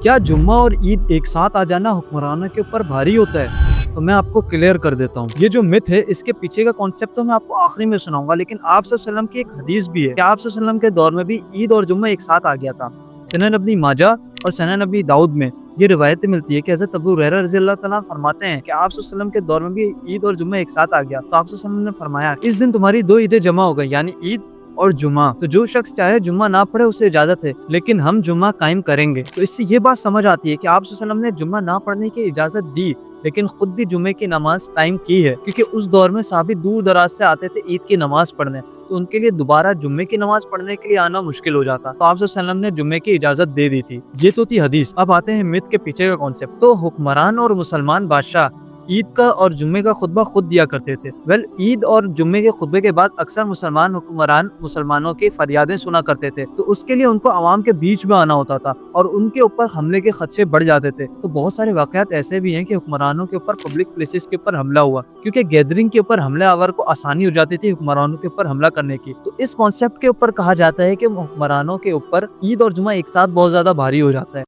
क्या जुम्मा और ईद एक साथ आ जाना हुक्मरानों के ऊपर भारी होता है? तो मैं आपको क्लियर कर देता हूँ। ये जो मिथ है, इसके पीछे का कॉन्सेप्ट तो मैं आपको आखिरी में सुनाऊंगा, लेकिन आप सल्लल्लाहु अलैहि वसल्लम की एक हदीस भी है कि आप सल्लल्लाहु अलैहि वसल्लम के दौर में भी ईद और जुम्मा एक साथ आ गया था। सुनन अबी माजा और सुनन अबी दाऊद में ये रिवायतें मिलती है कि हज़रत अबू हुरैरा रज़ी अल्लाह तआला फरमाते हैं कि आप सल्लल्लाहु अलैहि वसल्लम के दौर में भी ईद और जुम्मा एक साथ आ गया। तो आप सल्लल्लाहु अलैहि वसल्लम ने फरमाया, इस दिन तुम्हारी दो ईदें जमा हो गई, यानी ईद और जुम्मा। तो जो शख्स चाहे जुम्मा ना पढ़े उसे इजाजत है, लेकिन हम जुम्मा कायम करेंगे। तो इससे ये बात समझ आती है कि आप सल्लल्लाहु अलैहि वसल्लम ने जुम्मा ना पढ़ने की इजाजत दी, लेकिन खुद भी जुम्मे की नमाज कायम की है, क्योंकि उस दौर में सहाबी दूर दराज से आते थे ईद की नमाज पढ़ने, तो उनके लिए दोबारा जुम्मे की नमाज पढ़ने के लिए आना मुश्किल हो जाता। तो आप सल्लल्लाहु अलैहि वसल्लम ने जुम्मे की इजाजत दे दी थी। ये तो थी हदीस। अब आते हैं मिथ के पीछे का कॉन्सेप्ट। तो हुक्मरान और मुसलमान बादशाह ईद का और जुम्मे का खुतबा खुद दिया करते थे। ईद और जुम्मे के खुतबे के बाद अक्सर मुसलमान हुक्मरान मुसलमानों की फरियादें सुना करते थे, तो उसके लिए उनको आवाम के बीच में आना होता था और उनके ऊपर हमले के खदशे बढ़ जाते थे। तो बहुत सारे वाकयात ऐसे भी हैं कि हुक्मरानों के ऊपर पब्लिक प्लेसेस के ऊपर हमला हुआ, क्योंकि गैदरिंग के ऊपर हमले आवर को आसानी हो जाती थी हुक्मरानों के ऊपर हमला करने की। तो इस कॉन्सेप्ट के ऊपर कहा जाता है कि हुक्मरानों के ऊपर ईद और जुम्मा एक साथ बहुत ज्यादा भारी हो जाता है।